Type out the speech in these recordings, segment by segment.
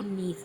19।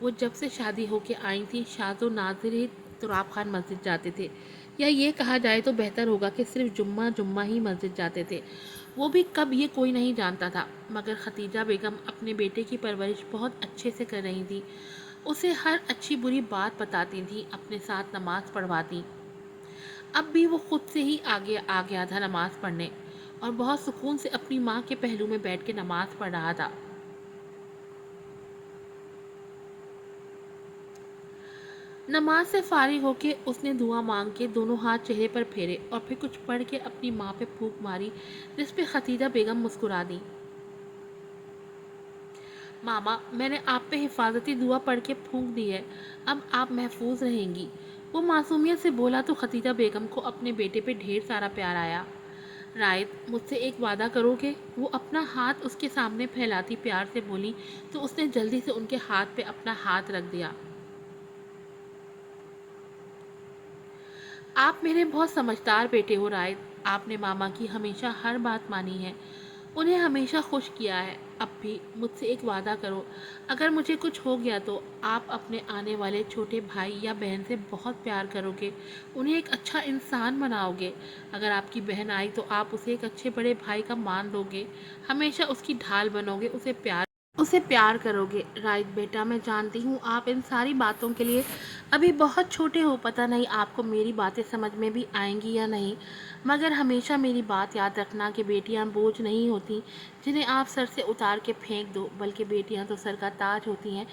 وہ جب سے شادی ہو کے آئی تھی شاذ و نادر ہی تراب خان مسجد جاتے تھے، یا یہ کہا جائے تو بہتر ہوگا کہ صرف جمعہ جمعہ ہی مسجد جاتے تھے۔ وہ بھی کب یہ کوئی نہیں جانتا تھا، مگر ختیجہ بیگم اپنے بیٹے کی پرورش بہت اچھے سے کر رہی تھی، اسے ہر اچھی بری بات بتاتی تھی، اپنے ساتھ نماز پڑھواتی۔ اب بھی وہ خود سے ہی آگے آ گیا تھا نماز پڑھنے، اور بہت سکون سے اپنی ماں کے پہلو میں بیٹھ کے نماز پڑھ رہا تھا۔ نماز سے فارغ ہو کے اس نے دعا مانگ کے دونوں ہاتھ چہرے پر پھیرے اور پھر کچھ پڑھ کے اپنی ماں پہ پھونک ماری، جس پہ ختیجہ بیگم مسکرا دی۔ ماما، میں نے آپ پہ حفاظتی دعا پڑھ کے پھونک دی ہے، اب آپ محفوظ رہیں گی۔ وہ معصومیت سے بولا تو ختیجہ بیگم کو اپنے بیٹے پہ ڈھیر سارا پیار آیا۔ رائد، مجھ سے ایک وعدہ کرو گے؟ وہ اپنا ہاتھ اس کے سامنے پھیلاتی پیار سے بولی تو اس نے جلدی سے ان کے ہاتھ پہ اپنا ہاتھ رکھ دیا۔ آپ میرے بہت سمجھدار بیٹے ہو رائد، آپ نے ماما کی ہمیشہ ہر بات مانی ہے، انہیں ہمیشہ خوش کیا ہے۔ اب بھی مجھ سے ایک وعدہ کرو، اگر مجھے کچھ ہو گیا تو آپ اپنے آنے والے چھوٹے بھائی یا بہن سے بہت پیار کرو گے، انہیں ایک اچھا انسان بناؤ گے۔ اگر آپ کی بہن آئی تو آپ اسے ایک اچھے بڑے بھائی کا مان دو گے، ہمیشہ اس کی ڈھال بنو گے، اسے پیار کرو گے۔ رائٹ بیٹا، میں جانتی ہوں آپ ان ساری باتوں کے لیے ابھی بہت چھوٹے ہو، پتہ نہیں آپ کو میری باتیں سمجھ میں بھی آئیں گی یا نہیں، مگر ہمیشہ میری بات یاد رکھنا کہ بیٹیاں بوجھ نہیں ہوتی جنہیں آپ سر سے اتار کے پھینک دو، بلکہ بیٹیاں تو سر کا تاج ہوتی ہیں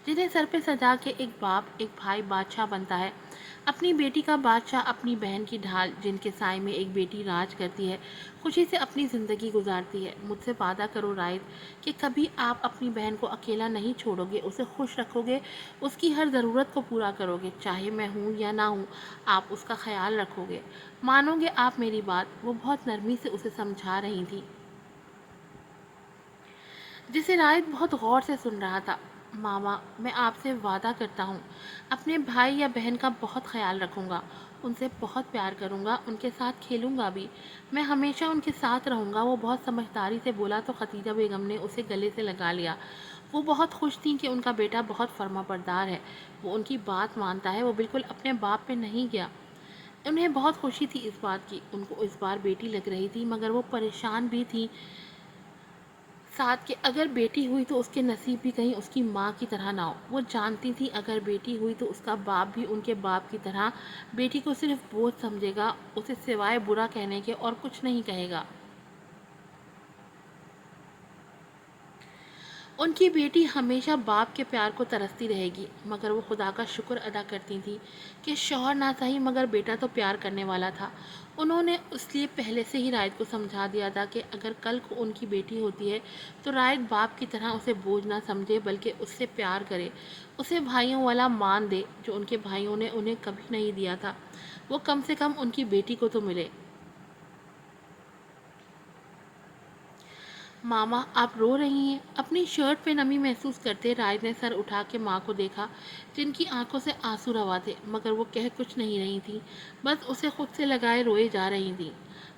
جنہیں سر پہ سجا کے ایک باپ ایک بھائی بادشاہ بنتا ہے۔ اپنی بیٹی کا بادشاہ، اپنی بہن کی ڈھال، جن کے سائے میں ایک بیٹی راج کرتی ہے، خوشی سے اپنی زندگی گزارتی ہے۔ مجھ سے وعدہ کرو رائد کہ کبھی آپ اپنی بہن کو اکیلا نہیں چھوڑو گے، اسے خوش رکھو گے، اس کی ہر ضرورت کو پورا کرو گے، چاہے میں ہوں یا نہ ہوں، آپ اس کا خیال رکھو گے، مانو گے آپ میری بات؟ وہ بہت نرمی سے اسے سمجھا رہی تھی، جسے رائد بہت غور سے سن رہا تھا۔ ماما، میں آپ سے وعدہ کرتا ہوں اپنے بھائی یا بہن کا بہت خیال رکھوں گا، ان سے بہت پیار کروں گا، ان کے ساتھ کھیلوں گا بھی، میں ہمیشہ ان کے ساتھ رہوں گا۔ وہ بہت سمجھداری سے بولا تو ختیجہ بیگم نے اسے گلے سے لگا لیا۔ وہ بہت خوش تھیں کہ ان کا بیٹا بہت فرما بردار ہے، وہ ان کی بات مانتا ہے، وہ بالکل اپنے باپ پہ نہیں گیا۔ انہیں بہت خوشی تھی اس بات کی، ان کو اس بار بیٹی لگ رہی تھی، مگر وہ پریشان بھی تھی ساتھ کہ اگر بیٹی ہوئی تو اس کے نصیب بھی کہیں اس کی ماں کی طرح نہ ہو۔ وہ جانتی تھی اگر بیٹی ہوئی تو اس کا باپ بھی ان کے باپ کی طرح بیٹی کو صرف بوجھ سمجھے گا، اسے سوائے برا کہنے کے اور کچھ نہیں کہے گا۔ ان کی بیٹی ہمیشہ باپ کے پیار کو ترستی رہے گی، مگر وہ خدا کا شکر ادا کرتی تھی کہ شوہر نہ صحیح مگر بیٹا تو پیار کرنے والا تھا۔ انہوں نے اس لیے پہلے سے ہی رائد کو سمجھا دیا تھا کہ اگر کل کو ان کی بیٹی ہوتی ہے تو رائد باپ کی طرح اسے بوجھ نہ سمجھے، بلکہ اس سے پیار کرے، اسے بھائیوں والا مان دے جو ان کے بھائیوں نے انہیں کبھی نہیں دیا تھا، وہ کم سے کم ان کی بیٹی کو تو ملے۔ ماما، آپ رو رہی ہیں؟ اپنی شرٹ پہ نمی محسوس کرتے رائد نے سر اٹھا کے ماں کو دیکھا، جن کی آنکھوں سے آنسو روا تھے، مگر وہ کہہ کچھ نہیں رہی تھی، بس اسے خود سے لگائے روئے جا رہی تھی۔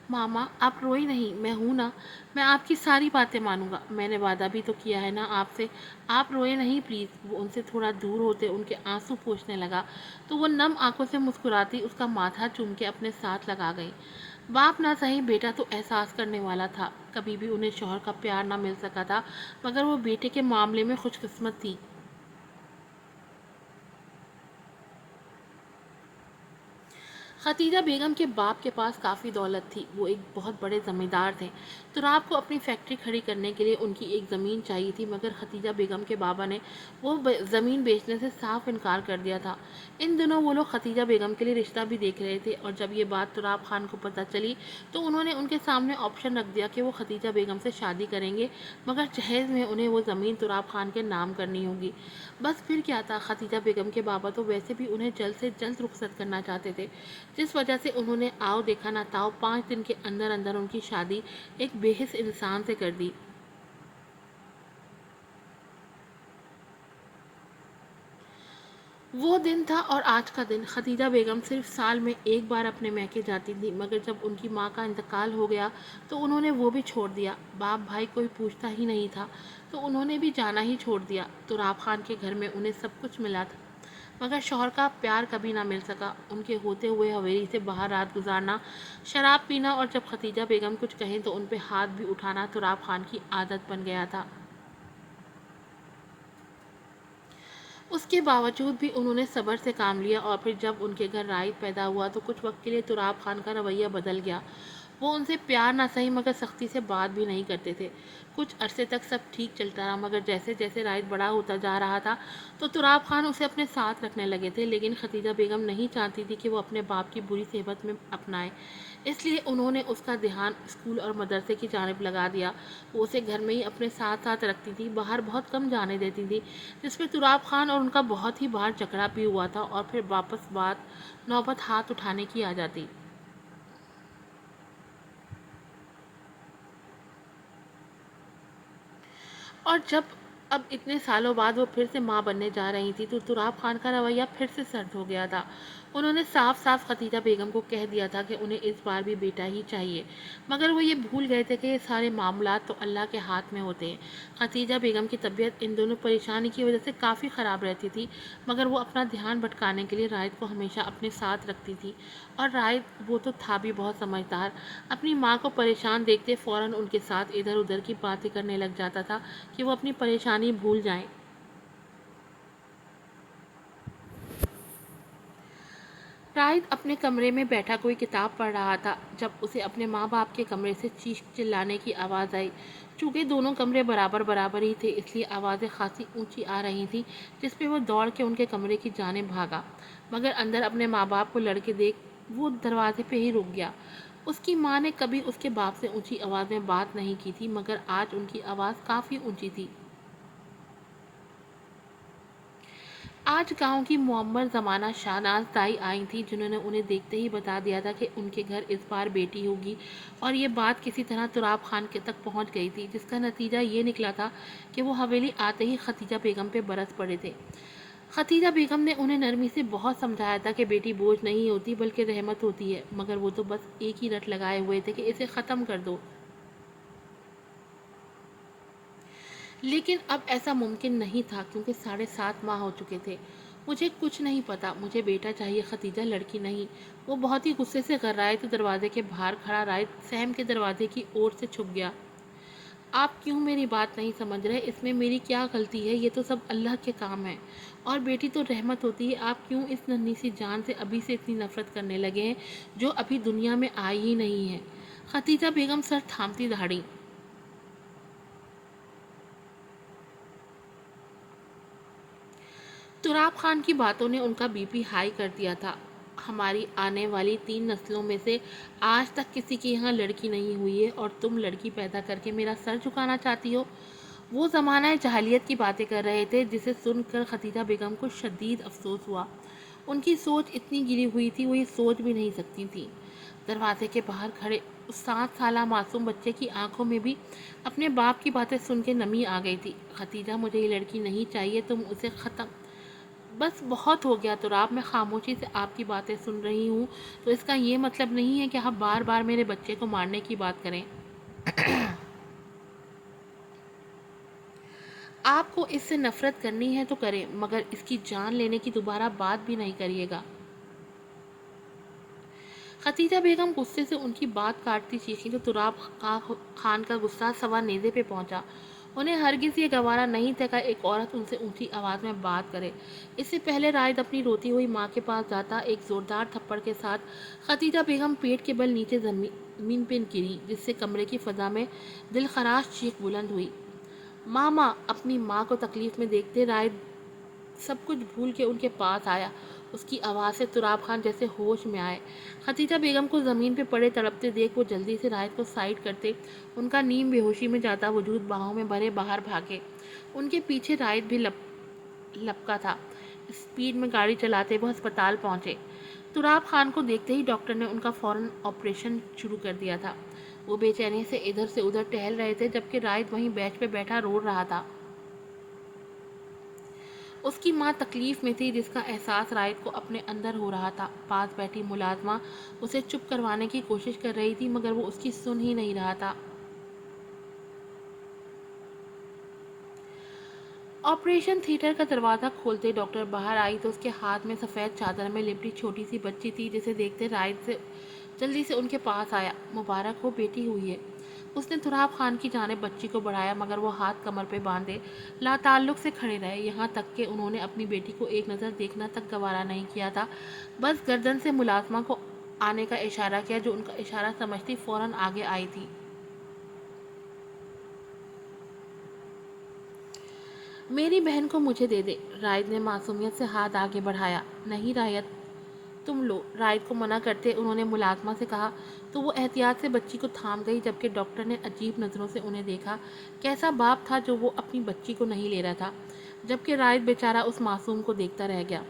ماما، آپ روئی نہیں، میں ہوں نا، میں آپ کی ساری باتیں مانوں گا، میں نے وعدہ بھی تو کیا ہے نا آپ سے، آپ روئے نہیں پلیز۔ وہ ان سے تھوڑا دور ہوتے ان کے آنسو پوچھنے لگا تو وہ نم آنکھوں سے مسکراتی اس کا ماتھا چوم کے اپنے ساتھ لگا گئی۔ باپ نہ صحیح بیٹا تو احساس کرنے والا تھا، کبھی بھی انہیں شوہر کا پیار نہ مل سکا تھا، مگر وہ بیٹے کے معاملے میں خوش قسمت تھی۔ ختیجہ بیگم کے باپ کے پاس کافی دولت تھی، وہ ایک بہت بڑے زمیندار تھے، تراب کو اپنی فیکٹری کھڑی کرنے کے لیے ان کی ایک زمین چاہیے تھی، مگر ختیجہ بیگم کے بابا نے وہ زمین بیچنے سے صاف انکار کر دیا تھا۔ ان دنوں وہ لوگ ختیجہ بیگم کے لیے رشتہ بھی دیکھ رہے تھے، اور جب یہ بات تراب خان کو پتہ چلی تو انہوں نے ان کے سامنے آپشن رکھ دیا کہ وہ ختیجہ بیگم سے شادی کریں گے، مگر جہیز میں انہیں وہ زمین تراب خان کے نام کرنی ہوگی۔ بس پھر کیا تھا، ختیجہ بیگم کے بابا تو ویسے بھی انہیں جلد سے جلد رخصت کرنا چاہتے تھے، جس وجہ سے انہوں نے آؤ دیکھا نہ تاؤ 5 دن کے اندر اندر ان کی شادی ایک بے حس انسان سے کر دی۔ وہ دن تھا اور آج کا دن۔ خدیجہ بیگم صرف سال میں ایک بار اپنے میکے جاتی تھی، مگر جب ان کی ماں کا انتقال ہو گیا تو انہوں نے وہ بھی چھوڑ دیا۔ باپ بھائی کوئی پوچھتا ہی نہیں تھا تو انہوں نے بھی جانا ہی چھوڑ دیا۔ تراب خان کے گھر میں انہیں سب کچھ ملا تھا، مگر شوہر کا پیار کبھی نہ مل سکا۔ ان کے ہوتے ہوئے حویلی سے باہر رات گزارنا، شراب پینا اور جب خدیجہ بیگم کچھ کہیں تو ان پہ ہاتھ بھی اٹھانا تراب خان کی عادت بن گیا تھا۔ اس کے باوجود بھی انہوں نے صبر سے کام لیا اور پھر جب ان کے گھر رائد پیدا ہوا تو کچھ وقت کے لیے تراب خان کا رویہ بدل گیا۔ وہ ان سے پیار نہ سہی مگر سختی سے بات بھی نہیں کرتے تھے۔ کچھ عرصے تک سب ٹھیک چلتا رہا، مگر جیسے جیسے رائد بڑا ہوتا جا رہا تھا تو تراب خان اسے اپنے ساتھ رکھنے لگے تھے، لیکن خدیجہ بیگم نہیں چاہتی تھی کہ وہ اپنے باپ کی بری صحبت میں اپنائے، اس لیے انہوں نے اس کا دھیان اسکول اور مدرسے کی جانب لگا دیا۔ وہ اسے گھر میں ہی اپنے ساتھ ساتھ رکھتی تھی، باہر بہت کم جانے دیتی تھی، جس پہ تراب خان اور ان کا بہت ہی بار جھگڑا بھی ہوا تھا اور پھر واپس نوبت ہاتھ اٹھانے کی آ جاتی۔ اور جب اب اتنے سالوں بعد وہ پھر سے ماں بننے جا رہی تھی تو تراب خان کا رویہ پھر سے سرد ہو گیا تھا۔ انہوں نے صاف صاف خدیجہ بیگم کو کہہ دیا تھا کہ انہیں اس بار بھی بیٹا ہی چاہیے، مگر وہ یہ بھول گئے تھے کہ یہ سارے معاملات تو اللہ کے ہاتھ میں ہوتے ہیں۔ خدیجہ بیگم کی طبیعت ان دونوں پریشانی کی وجہ سے کافی خراب رہتی تھی، مگر وہ اپنا دھیان بھٹکانے کے لیے رائد کو ہمیشہ اپنے ساتھ رکھتی تھی، اور رائد وہ تو تھا بھی بہت سمجھدار۔ اپنی ماں کو پریشان دیکھتے فوراً ان کے ساتھ ادھر ادھر کی باتیں کرنے لگ جاتا تھا کہ وہ اپنی پریشانی بھول جائیں۔ رائد اپنے کمرے میں بیٹھا کوئی کتاب پڑھ رہا تھا جب اسے اپنے ماں باپ کے کمرے سے چیخ چلانے کی آواز آئی۔ چونکہ دونوں کمرے برابر برابر ہی تھے اس لیے آوازیں خاصی اونچی آ رہی تھیں، جس پہ وہ دوڑ کے ان کے کمرے کی جانب بھاگا، مگر اندر اپنے ماں باپ کو لڑکے دیکھ وہ دروازے پہ ہی رک گیا۔ اس کی ماں نے کبھی اس کے باپ سے اونچی آواز میں بات نہیں کی تھی، مگر آج ان کی آواز کافی اونچی تھی۔ آج گاؤں کی معمر زمانہ شاہناز دائی آئی تھی، جنہوں نے انہیں دیکھتے ہی بتا دیا تھا کہ ان کے گھر اس بار بیٹی ہوگی، اور یہ بات کسی طرح تراب خان کے تک پہنچ گئی تھی، جس کا نتیجہ یہ نکلا تھا کہ وہ حویلی آتے ہی خدیجہ بیگم پہ برس پڑے تھے۔ خدیجہ بیگم نے انہیں نرمی سے بہت سمجھایا تھا کہ بیٹی بوجھ نہیں ہوتی بلکہ رحمت ہوتی ہے، مگر وہ تو بس ایک ہی رٹ لگائے ہوئے تھے کہ اسے ختم کر دو۔ لیکن اب ایسا ممکن نہیں تھا کیونکہ 7.5 ماہ ہو چکے تھے۔ مجھے کچھ نہیں پتا، مجھے بیٹا چاہیے خدیجہ، لڑکی نہیں۔ وہ بہت ہی غصے سے غرائے تو دروازے کے باہر کھڑا رائد سہم کے دروازے کی اور سے چھپ گیا۔ آپ کیوں میری بات نہیں سمجھ رہے؟ اس میں میری کیا غلطی ہے؟ یہ تو سب اللہ کے کام ہے، اور بیٹی تو رحمت ہوتی ہے۔ آپ کیوں اس ننھی سی جان سے ابھی سے اتنی نفرت کرنے لگے ہیں جو ابھی دنیا میں آئی ہی نہیں ہے؟ خدیجہ بیگم سر تھامتی دہاڑی۔ تراب خان کی باتوں نے ان کا بی پی ہائی کر دیا تھا۔ ہماری آنے والی 3 نسلوں میں سے آج تک کسی کے یہاں لڑکی نہیں ہوئی ہے اور تم لڑکی پیدا کر کے میرا سر جھکانا چاہتی ہو؟ وہ زمانہ جاہلیت کی باتیں کر رہے تھے جسے سن کر خدیجہ بیگم کو شدید افسوس ہوا۔ ان کی سوچ اتنی گری ہوئی تھی وہ یہ سوچ بھی نہیں سکتی تھی۔ دروازے کے باہر کھڑے اس 7 سالہ معصوم بچے کی آنکھوں میں بھی اپنے باپ کی باتیں سن کے نمی آ گئی تھی۔ خدیجہ مجھے یہ لڑکی نہیں چاہیے، تم اسے ختم۔ بس بہت ہو گیا تراب، میں خاموشی سے آپ کی باتیں سن رہی ہوں تو اس کا یہ مطلب نہیں ہے کہ آپ بار بار میرے بچے کو مارنے کی بات کریں۔ آپ کو اس سے نفرت کرنی ہے تو کریں، مگر اس کی جان لینے کی دوبارہ بات بھی نہیں کریے گا۔ خدیجہ بیگم غصے سے ان کی بات کاٹتی چیخی تو تراب خان کا غصہ سوا نیزے پہ پہنچا۔ انہیں ہرگز یہ گوارا نہیں تھا کہ ایک عورت ان سے اونچی آواز میں بات کرے۔ اس سے پہلے رائد اپنی روتی ہوئی ماں کے پاس جاتا ایک زوردار تھپڑ کے ساتھ خدیجہ بیگم پیٹ کے بل نیچے زمین پہ گری، جس سے کمرے کی فضا میں دلخراش چیخ بلند ہوئی۔ ماما! اپنی ماں کو تکلیف میں دیکھتے رائد سب کچھ بھول کے ان کے پاس آیا۔ اس کی آواز سے تراب خان جیسے ہوش میں آئے۔ خدیجہ بیگم کو زمین پہ پڑے تڑپتے دیکھ وہ جلدی سے رائد کو سائڈ کرتے ان کا نیم بے ہوشی میں جاتا وجود باہوں میں بھرے باہر بھاگے۔ ان کے پیچھے رائد بھی لپکا تھا۔ اسپیڈ میں گاڑی چلاتے وہ ہسپتال پہنچے۔ تراب خان کو دیکھتے ہی ڈاکٹر نے ان کا فوراً آپریشن شروع کر دیا تھا۔ وہ بے چینی سے ادھر سے ادھر ٹہل رہے تھے جبکہ رائد وہیں بیچ پہ بیٹھا رو رہا تھا۔ اس کی ماں تکلیف میں تھی، جس کا احساس رائد کو اپنے اندر ہو رہا تھا۔ پاس بیٹھی ملازمہ اسے چپ کروانے کی کوشش کر رہی تھی، مگر وہ اس کی سن ہی نہیں رہا تھا۔ آپریشن تھیٹر کا دروازہ کھولتے ڈاکٹر باہر آئی تو اس کے ہاتھ میں سفید چادر میں لپٹی چھوٹی سی بچی تھی، جسے دیکھتے رائد سے جلدی سے ان کے پاس آیا۔ مبارک ہو، بیٹی ہوئی ہے۔ اس نے تراب خان کی جانب بچی کو بڑھایا، مگر وہ ہاتھ کمر پہ باندھے لا تعلق سے کھڑے رہے، یہاں تک کہ انہوں نے اپنی بیٹی کو ایک نظر دیکھنا تک گوارا نہیں کیا تھا۔ بس گردن سے ملازمہ کو آنے کا اشارہ کیا، جو ان کا اشارہ سمجھتی فوراً آگے آئی تھی۔ میری بہن کو مجھے دے دے، رائد نے معصومیت سے ہاتھ آگے بڑھایا۔ نہیں رائد، تم لو، رائد کو منع کرتے انہوں نے ملازمہ سے کہا، تو وہ احتیاط سے بچی کو تھام گئی، جبکہ ڈاکٹر نے عجیب نظروں سے انہیں دیکھا۔ کیسا باپ تھا جو وہ اپنی بچی کو نہیں لے رہا تھا، جبکہ رائد بیچارہ اس معصوم کو دیکھتا رہ گیا۔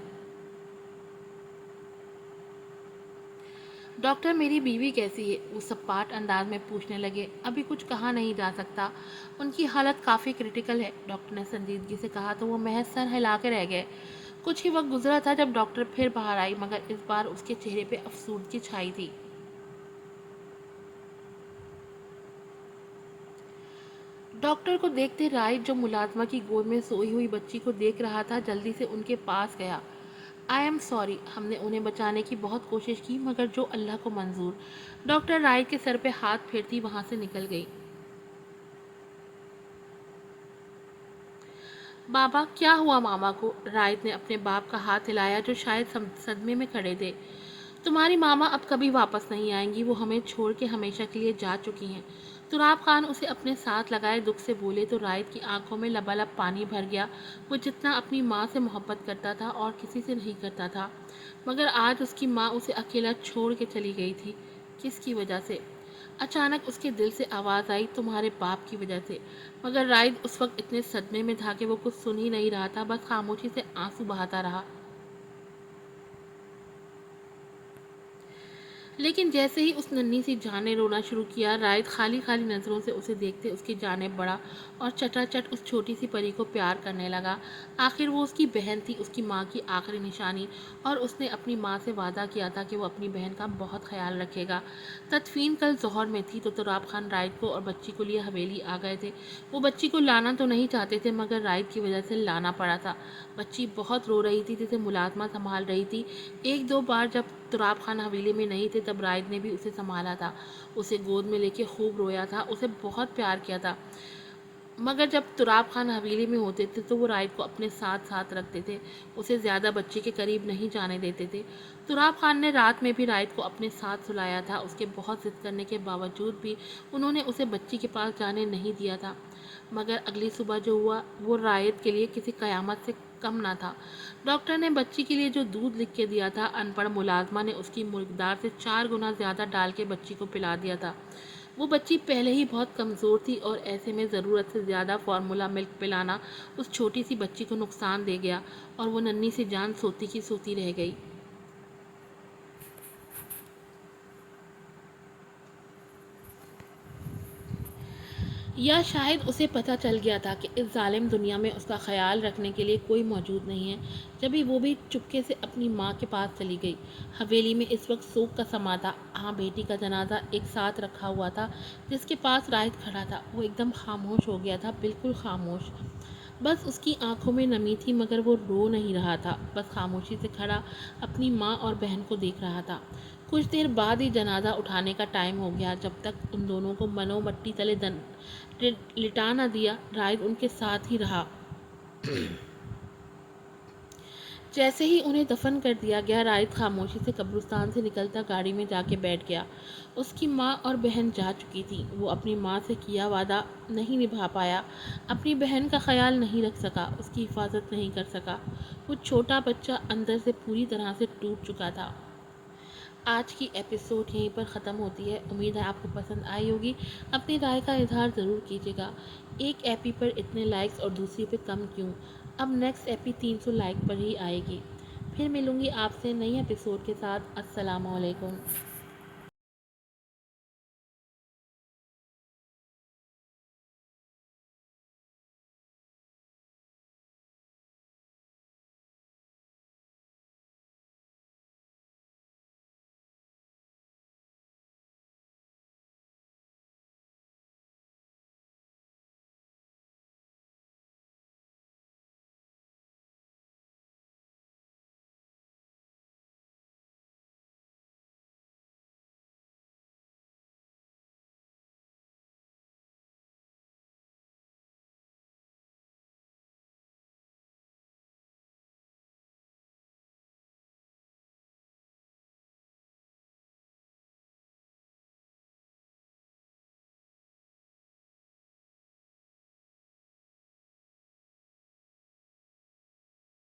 ڈاکٹر، میری بیوی کیسی ہے؟ وہ سپاٹ انداز میں پوچھنے لگے۔ ابھی کچھ کہا نہیں جا سکتا، ان کی حالت کافی کریٹیکل ہے، ڈاکٹر نے سنجیدگی سے کہا تو وہ محض سر ہلا کے رہ گئے۔ کچھ ہی وقت گزرا تھا جب ڈاکٹر پھر باہر آئی، مگر اس بار اس کے چہرے پہ افسردگی چھائی تھی۔ ڈاکٹر کو دیکھتے رائد، جو ملازمہ کی گود میں سوئی ہوئی بچی کو دیکھ رہا تھا، جلدی سے ان کے پاس گیا۔ آئی ایم سوری، ہم نے انہیں بچانے کی بہت کوشش کی، مگر جو اللہ کو منظور۔ ڈاکٹر رائد کے سر پہ ہاتھ پھیرتی وہاں سے نکل گئی۔ بابا، کیا ہوا ماما کو؟ رائد نے اپنے باپ کا ہاتھ ہلایا، جو شاید صدمے میں کھڑے تھے۔ تمہاری ماما اب کبھی واپس نہیں آئیں گی، وہ ہمیں چھوڑ کے ہمیشہ کے لیے جا چکی ہیں۔ تراب خان اسے اپنے ساتھ لگائے دکھ سے بولے تو رائد کی آنکھوں میں لبالب پانی بھر گیا۔ وہ جتنا اپنی ماں سے محبت کرتا تھا اور کسی سے نہیں کرتا تھا، مگر آج اس کی ماں اسے اکیلا چھوڑ کے چلی گئی تھی۔ کس کی وجہ سے؟ اچانک اس کے دل سے آواز آئی، تمہارے باپ کی وجہ سے۔ مگر رائد اس وقت اتنے صدمے میں تھا کہ وہ کچھ سن ہی نہیں رہا تھا، بس خاموشی سے آنسو بہاتا رہا۔ لیکن جیسے ہی اس ننھی سی جان نے رونا شروع کیا، رائد خالی خالی نظروں سے اسے دیکھتے اس کی جانب بڑھا اور چٹا چٹ اس چھوٹی سی پری کو پیار کرنے لگا۔ آخر وہ اس کی بہن تھی، اس کی ماں کی آخری نشانی، اور اس نے اپنی ماں سے وعدہ کیا تھا کہ وہ اپنی بہن کا بہت خیال رکھے گا۔ تدفین کل ظہر میں تھی تو تراب خان رائد کو اور بچی کو لیے حویلی آ گئے تھے۔ وہ بچی کو لانا تو نہیں چاہتے تھے، مگر رائد کی وجہ سے لانا پڑا تھا۔ بچی بہت رو رہی تھی، جسے ملازمہ سنبھال رہی تھی۔ ایک دو بار جب تراب خان حویلی میں نہیں تھے تب رائد نے بھی اسے سنبھالا تھا، اسے گود میں لے کے خوب رویا تھا، اسے بہت پیار کیا تھا۔ مگر جب تراب خان حویلی میں ہوتے تھے تو وہ رائد کو اپنے ساتھ ساتھ رکھتے تھے، اسے زیادہ بچی کے قریب نہیں جانے دیتے تھے۔ تراب خان نے رات میں بھی رائد کو اپنے ساتھ سلایا تھا، اس کے بہت ضد کرنے کے باوجود بھی انہوں نے اسے بچی کے پاس جانے نہیں دیا تھا۔ مگر اگلی صبح جو ہوا وہ رائد کے لیے کسی قیامت سے کم نہ تھا۔ ڈاکٹر نے بچی کے لیے جو دودھ لکھ کے دیا تھا، ان پڑھ ملازمہ نے اس کی مقدار سے 4 گنا زیادہ ڈال کے بچی کو پلا دیا تھا۔ وہ بچی پہلے ہی بہت کمزور تھی اور ایسے میں ضرورت سے زیادہ فارمولا ملک پلانا اس چھوٹی سی بچی کو نقصان دے گیا، اور وہ ننھی سی جان سوتی کی سوتی رہ گئی۔ یا شاید اسے پتہ چل گیا تھا کہ اس ظالم دنیا میں اس کا خیال رکھنے کے لیے کوئی موجود نہیں ہے، جبھی وہ بھی چپکے سے اپنی ماں کے پاس چلی گئی۔ حویلی میں اس وقت سوگ کا سما تھا۔ ہاں، بیٹی کا جنازہ ایک ساتھ رکھا ہوا تھا، جس کے پاس رائد کھڑا تھا۔ وہ ایک دم خاموش ہو گیا تھا، بالکل خاموش۔ بس اس کی آنکھوں میں نمی تھی، مگر وہ رو نہیں رہا تھا، بس خاموشی سے کھڑا اپنی ماں اور بہن کو دیکھ رہا تھا۔ کچھ دیر بعد ہی جنازہ اٹھانے کا ٹائم ہو گیا۔ جب تک ان دونوں کو منو مٹی تلے لٹا نہ دیا، رائد ان کے ساتھ ہی رہا۔ جیسے ہی انہیں دفن کر دیا گیا، رائد خاموشی سے قبرستان سے نکلتا گاڑی میں جا کے بیٹھ گیا۔ اس کی ماں اور بہن جا چکی تھی، وہ اپنی ماں سے کیا وعدہ نہیں نبھا پایا، اپنی بہن کا خیال نہیں رکھ سکا، اس کی حفاظت نہیں کر سکا۔ وہ چھوٹا بچہ اندر سے پوری طرح سے ٹوٹ چکا تھا۔ آج کی ایپیسوڈ یہیں پر ختم ہوتی ہے۔ امید ہے آپ کو پسند آئی ہوگی۔ اپنی رائے کا اظہار ضرور کیجیے گا۔ ایک ایپی پر اتنے لائکس اور دوسری پہ کم کیوں؟ اب نیکسٹ ایپی 300 لائک پر ہی آئے گی۔ پھر ملوں گی آپ سے نئی ایپیسوڈ کے ساتھ۔ السلام علیکم۔